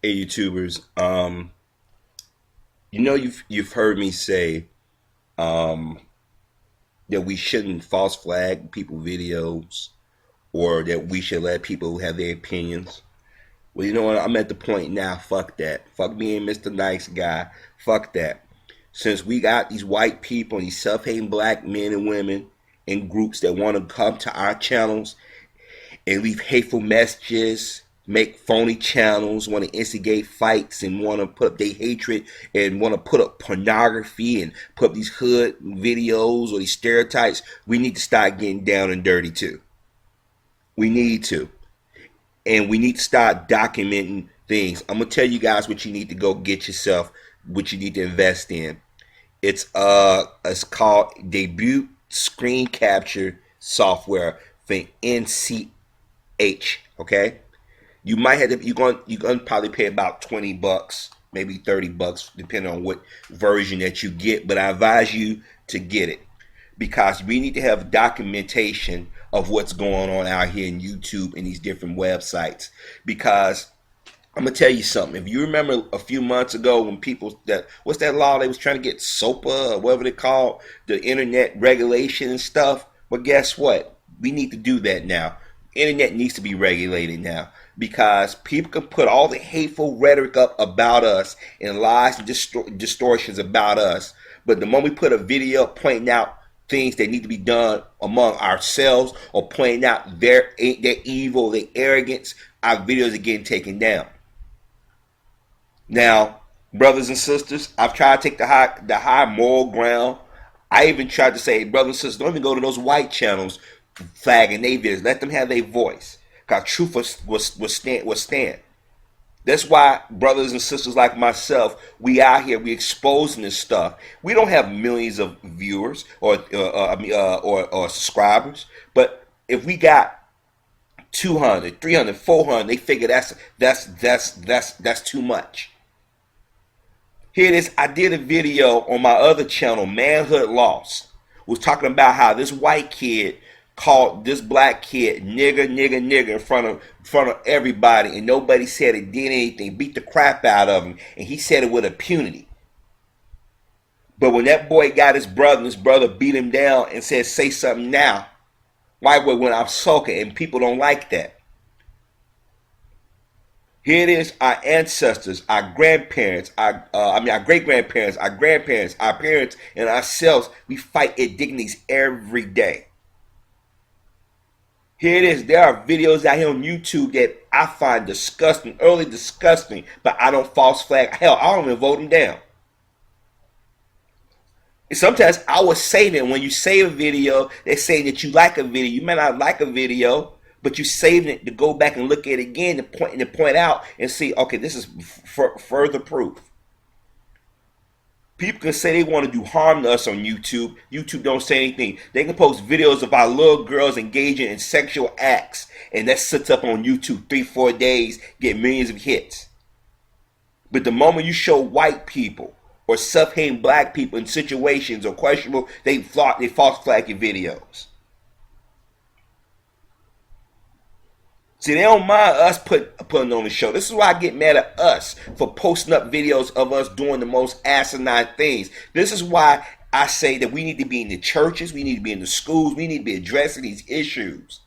Hey YouTubers, you've heard me say um, that we shouldn't false flag people videos or that we should let people have their opinions. Well, you know what? I'm at the point now. Fuck that. Fuck being Mr. Nice Guy. Fuck that. Since we got these white people, these self-hating black men and women in groups that want to come to our channels and leave hateful messages, make phony channels, want to instigate fights and want to put up their hatred and want to put up pornography and put up these hood videos or these stereotypes, we need to start getting down and dirty too. We need to. And we need to start documenting things. I'm going to tell you guys what you need to go get yourself, what you need to invest in. It's called Debut Screen Capture Software for NCH. Okay, you might have to. You're going to probably pay about $20, maybe $30, depending on what version that you get. But I advise you to get it because we need to have documentation of what's going on out here in YouTube and these different websites. Because I'm gonna tell you something. If you remember a few months ago when people that what's that law they was trying to get SOPA or whatever they call the internet regulation and stuff. Well, guess what? We need to do that now. Internet needs to be regulated now because people can put all the hateful rhetoric up about us and lies and distortions about us. But the moment we put a video pointing out things that need to be done among ourselves or pointing out their evil, their arrogance, our videos are getting taken down. Now, brothers and sisters, I've tried to take the high moral ground. I even tried to say, brothers and sisters, don't even go to those white channels flagging their videos. Let them have their voice. Because truth was stand. That's why brothers and sisters like myself, we out here, we exposing this stuff. We don't have millions of viewers or subscribers, but if we got 200, 300, 400, they figure that's too much. Here it is. I did a video on my other channel, Manhood Lost. Was talking about how this white kid called this black kid nigger in front of everybody, and nobody said it did anything, beat the crap out of him, and he said it with impunity. But when that boy got his brother, and his brother beat him down and said, say something now, white boy went out sulking, and people don't like that. Here it is, our ancestors, our grandparents, our great-grandparents, our grandparents, our parents, and ourselves, we fight indignities every day. Here it is, there are videos out here on YouTube that I find disgusting, utterly disgusting, but I don't false flag. Hell, I don't even vote them down. And sometimes I will save it. When you save a video, they say that you like a video. You may not like a video, but you saved it to go back and look at it again to point out and see, okay, this is further proof. People can say they want to do harm to us on YouTube. YouTube don't say anything. They can post videos of our little girls engaging in sexual acts, and that sits up on YouTube 3-4 days, get millions of hits. But the moment you show white people or self-hating black people in situations or questionable, they false flag your videos. See, they don't mind us putting on the show. This is why I get mad at us for posting up videos of us doing the most asinine things. This is why I say that we need to be in the churches, we need to be in the schools, we need to be addressing these issues.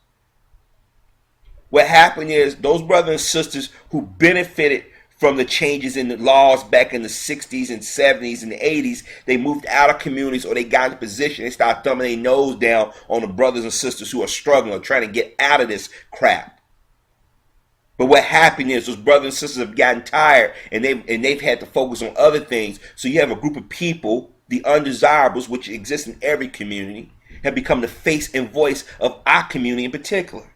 What happened is those brothers and sisters who benefited from the changes in the laws back in the 60s and 70s and the 80s, they moved out of communities or they got in a position, they started thumbing their nose down on the brothers and sisters who are struggling or trying to get out of this crap. But what happened is those brothers and sisters have gotten tired and they've had to focus on other things. So you have a group of people, the undesirables, which exist in every community, have become the face and voice of our community in particular.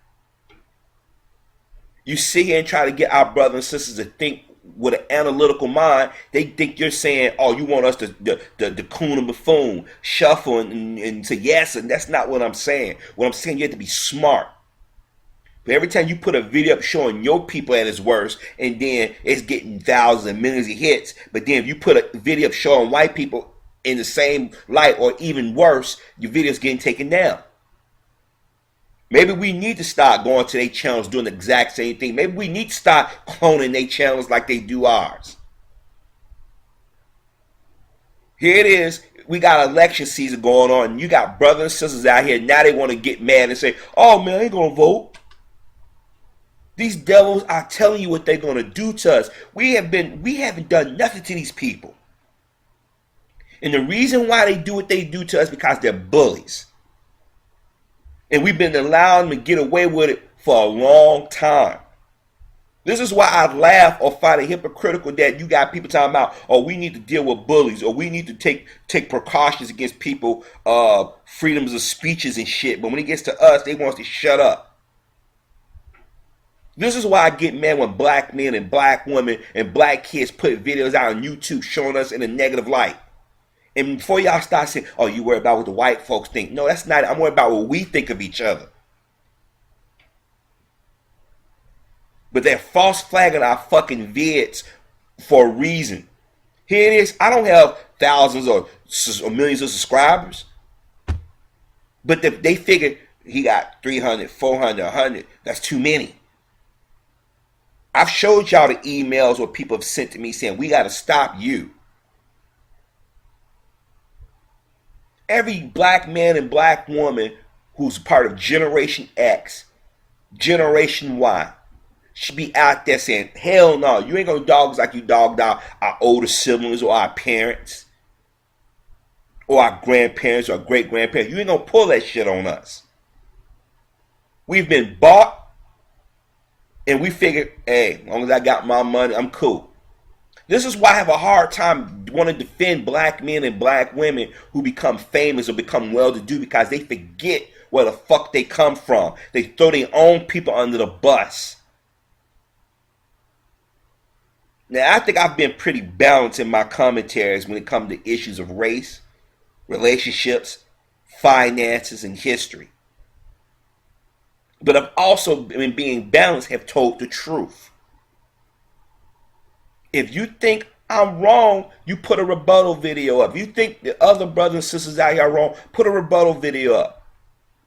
You sit here and try to get our brothers and sisters to think with an analytical mind. They think you're saying, oh, you want us to the coon and buffoon, shuffle and say yes, and that's not what I'm saying. What I'm saying, you have to be smart. But every time you put a video up showing your people at its worst, and then it's getting thousands and millions of hits, but then if you put a video up showing white people in the same light or even worse, your video's getting taken down. Maybe we need to start going to their channels doing the exact same thing. Maybe we need to start cloning their channels like they do ours. Here it is. We got election season going on. And you got brothers and sisters out here. Now they want to get mad and say, oh, man, I ain't going to vote. These devils are telling you what they're going to do to us. We haven't done nothing to these people. And the reason why they do what they do to us is because they're bullies. And we've been allowing them to get away with it for a long time. This is why I laugh or find it hypocritical that you got people talking about, oh, we need to deal with bullies, or we need to take precautions against people, freedoms of speeches and shit. But when it gets to us, they want us to shut up. This is why I get mad when black men and black women and black kids put videos out on YouTube showing us in a negative light. And before y'all start saying, oh, you worry about what the white folks think. No, that's not it. I'm worried about what we think of each other. But they're false flagging our fucking vids for a reason. Here it is. I don't have thousands or millions of subscribers. But they figure he got 300, 400, 100. That's too many. I've showed y'all the emails what people have sent to me saying, we got to stop you. Every black man and black woman who's part of Generation X, Generation Y, should be out there saying, hell no, you ain't gonna dog us like you dogged out our older siblings or our parents or our grandparents or our great-grandparents. You ain't gonna pull that shit on us. We've been bought, and we figured, hey, as long as I got my money, I'm cool. This is why I have a hard time wanting to defend black men and black women who become famous or become well-to-do, because they forget where the fuck they come from. They throw their own people under the bus. Now, I think I've been pretty balanced in my commentaries when it comes to issues of race, relationships, finances, and history. But I've also, in being balanced, have told the truth. If you think I'm wrong, you put a rebuttal video up. If you think the other brothers and sisters out here are wrong, put a rebuttal video up.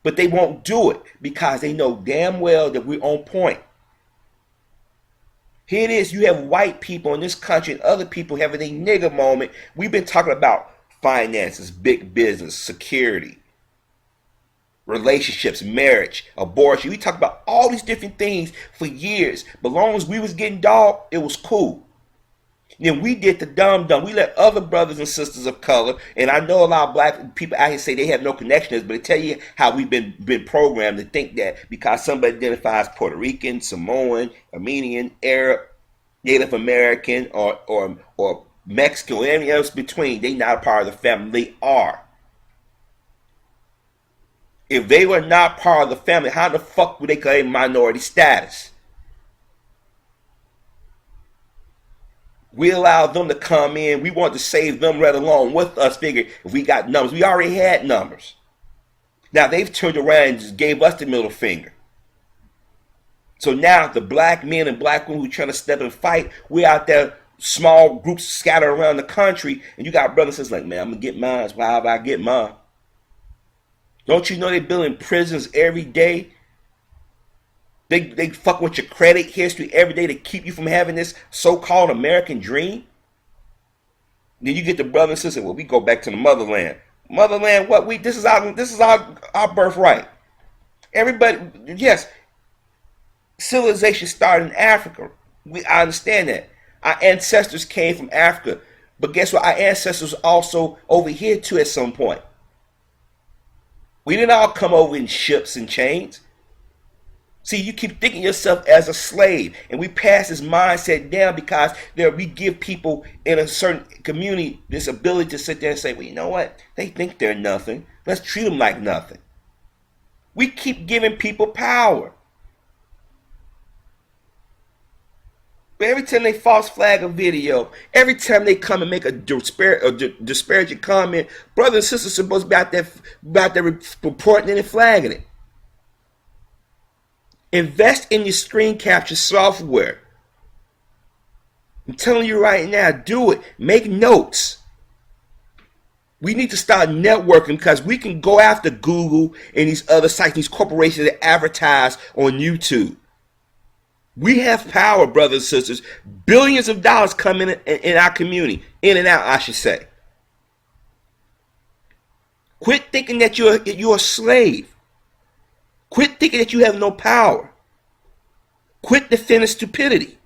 But they won't do it because they know damn well that we're on point. Here it is. You have white people in this country and other people having a nigger moment. We've been talking about finances, big business, security, relationships, marriage, abortion. We talk about all these different things for years. But as long as we was getting dogged, it was cool. Then we did the dumb. We let other brothers and sisters of color, and I know a lot of black people out here say they have no connections, but I tell you how we've been programmed to think that because somebody identifies Puerto Rican, Samoan, Armenian, Arab, Native American, or Mexican, or anything else between, they not a part of the family. They are. If they were not part of the family, how the fuck would they claim minority status? We allowed them to come in. We wanted to save them right along with us. Figured if we got numbers, we already had numbers. Now they've turned around and just gave us the middle finger. So now the black men and black women who trying to step and fight, we're out there, small groups scattered around the country, and you got brothers and sisters like, man, I'm gonna get mine. Why I get mine? Don't you know they're building prisons every day? They fuck with your credit history every day to keep you from having this so-called American dream. Then you get the brother and sister, well, we go back to the motherland. Motherland, what? This is our birthright. Everybody, yes, civilization started in Africa. I understand that. Our ancestors came from Africa. But guess what? Our ancestors also over here too at some point. We didn't all come over in ships and chains. See, you keep thinking yourself as a slave, and we pass this mindset down because we give people in a certain community this ability to sit there and say, well, you know what? They think they're nothing. Let's treat them like nothing. We keep giving people power. But every time they false flag a video, every time they come and make a disparaging comment, brothers and sisters are supposed to be out there reporting it and flagging it. Invest in your screen capture software. I'm telling you right now, do it. Make notes. We need to start networking because we can go after Google and these other sites, these corporations that advertise on YouTube. We have power, brothers and sisters. Billions of dollars come in our community, in and out, I should say. Quit thinking that you're a slave. Quit thinking that you have no power. Quit defending stupidity.